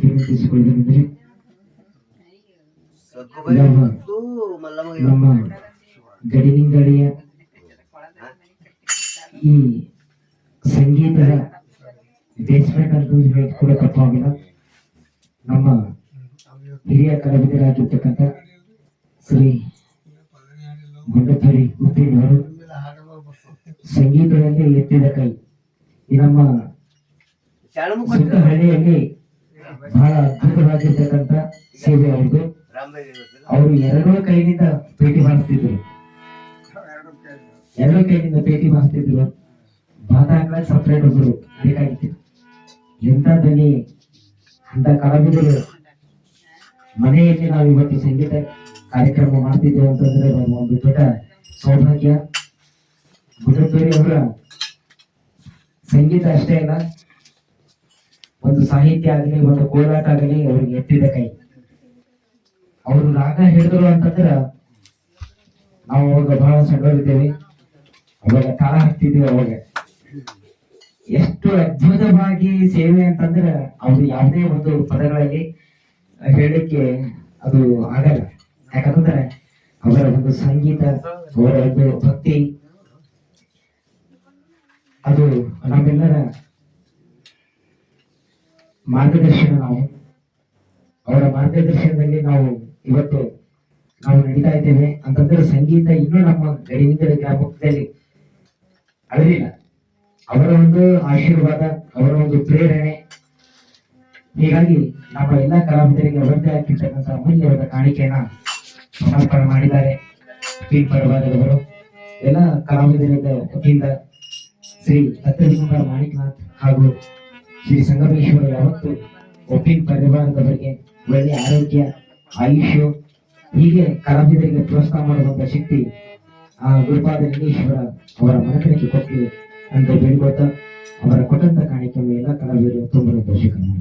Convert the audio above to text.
ವಿನಂತಿಸಿಕೊಳ್ಳಬೇಕೆಂದರೆ ನಮ್ಮ ಗಡಿನಿಂಗಡಿಯ ಈ ಸಂಗೀತದ ಬೇಸ್ಮೆಂಟ್ ಅಂತ ಕೂಡ ತಪ್ಪಾಗಿಲ್ಲ. ನಮ್ಮ ಹಿರಿಯ ಕಲಾವಿದರಾಗಿರ್ತಕ್ಕಂಥ ಶ್ರೀ ಗುಂಡಪುರಿ ಉಪ್ಪಿನ್ ಅವರು ಸಂಗೀತದಲ್ಲಿ ಎತ್ತಿದ ಕೈ. ಈ ನಮ್ಮ ಹಳ್ಳಿಯಲ್ಲಿ ಬಹಳ ಅದ್ಭುತವಾಗಿರ್ತಕ್ಕಂಥ ಸೇವೆ ಅವ್ರದ್ದು. ಅವರು ಎರಡೂ ಕೈಯಿಂದ ಭೇಟಿ ಮಾಡಿಸ್ತಿದ್ರು, ಎರಡೂ ಕೈಯಿಂದ ಭೇಟಿ ಮಾಡಿಸ್ತಿದ್ರು. ಬಾತಾಂಗಳ ಸಪ್ರೇಟ್ ಒಬ್ಬರು ಬೇಕಾಗಿತ್ತು. ಎಂಥದ್ದಲ್ಲಿ ಅಂತ ಕಲಾವಿದರು ಮನೆಯಲ್ಲಿ ನಾವು ಇವತ್ತು ಸಂಗೀತ ಕಾರ್ಯಕ್ರಮ ಮಾಡ್ತಿದ್ದೇವೆ ಅಂತಂದ್ರೆ ಒಂದು ದೊಡ್ಡ ಸೌಭಾಗ್ಯ. ಗುಡ್ಡಪೇರಿ ಅವರ ಸಂಗೀತ ಅಷ್ಟೇ ಅಲ್ಲ, ಒಂದು ಸಾಹಿತ್ಯ ಆಗಲಿ, ಒಂದು ಕೋಲಾಟ ಆಗಲಿ ಅವ್ರಿಗೆ ಎತ್ತಿದ ಕೈ. ಅವರು ರಾಗ ಹೇಳಿದ್ರು ಅಂತಂದ್ರ ನಾವು ಅವಾಗ ಬಹಳ ಸಣ್ಣವರಿದ್ದೇವೆ, ಅವಾಗ ತಾಳ ಹಾಕ್ತಿದ್ದೇವೆ. ಅವಾಗ ಎಷ್ಟು ಅದ್ಭುತವಾಗಿ ಸೇವೆ ಅಂತಂದ್ರೆ ಅವ್ರು ಯಾವುದೇ ಒಂದು ಪದಗಳಲ್ಲಿ ಹೇಳಲಿಕ್ಕೆ ಅದು ಆಗಲ್ಲ. ಯಾಕಂತಂದ್ರೆ ಅವರ ಒಂದು ಸಂಗೀತ, ಅವರ ಒಂದು ಭಕ್ತಿ, ಅದು ನಮ್ಮೆಲ್ಲರ ಮಾರ್ಗದರ್ಶನ. ನಾವು ಅವರ ಮಾರ್ಗದರ್ಶನದಲ್ಲಿ ನಾವು ಇವತ್ತು ನಾವು ನಡೀತಾ ಇದ್ದೇವೆ ಅಂತಂದ್ರೆ ಸಂಗೀತ ಇನ್ನೂ ನಮ್ಮ ಗಡಿನಿಂಗಡಿ ಗ್ರಾಮದಲ್ಲಿ ಅಳಲಿಲ್ಲ. ಅವರ ಒಂದು ಆಶೀರ್ವಾದ, ಅವರ ಒಂದು ಪ್ರೇರಣೆ, ಹೀಗಾಗಿ ನಮ್ಮ ಎಲ್ಲ ಕಲಾವಿದರಿಗೆ ಅವರದ್ದೇ ಆಗಿರ್ತಕ್ಕಂಥ ಅಮೂಲ್ಯವಾದ ಕಾಣಿಕೆಯನ್ನ ಸಮರ್ಪಣೆ ಮಾಡಿದ್ದಾರೆ ಪಿ ಪರಿವಾರದವರು. ಎಲ್ಲ ಕಲಾವಿದರ ವತಿಯಿಂದ ಶ್ರೀ ಹತ್ತಲಿಂಗ ಮಾಣಿಕನಾಥ್ ಹಾಗೂ ಶ್ರೀ ಸಂಗಮೇಶ್ವರ ಯಾವತ್ತು ಒಪ್ಪಿನ ಪರಿವಾರದವರಿಗೆ ಒಳ್ಳೆಯ ಆರೋಗ್ಯ, ಆಯುಷ್ಯ, ಹೀಗೆ ಕಲಾವಿದರಿಗೆ ಪ್ರೋತ್ಸಾಹ ಮಾಡುವಂತ ಶಕ್ತಿ ಆ ಗುರುಪಾದ ಲಿಂಗೇಶ್ವರ ಅವರ ಮನಕರಿಗೆ ಕೊಟ್ಟಲಿ ಅಂತ ಬೇಡ್ಕೋತ ಅವರ ಕೊಟ್ಟಂತ ಕಾಣಿಕೆ ಎಲ್ಲ ಕಲಾವಿದರು ತುಂಬ ದರ್ಶಕ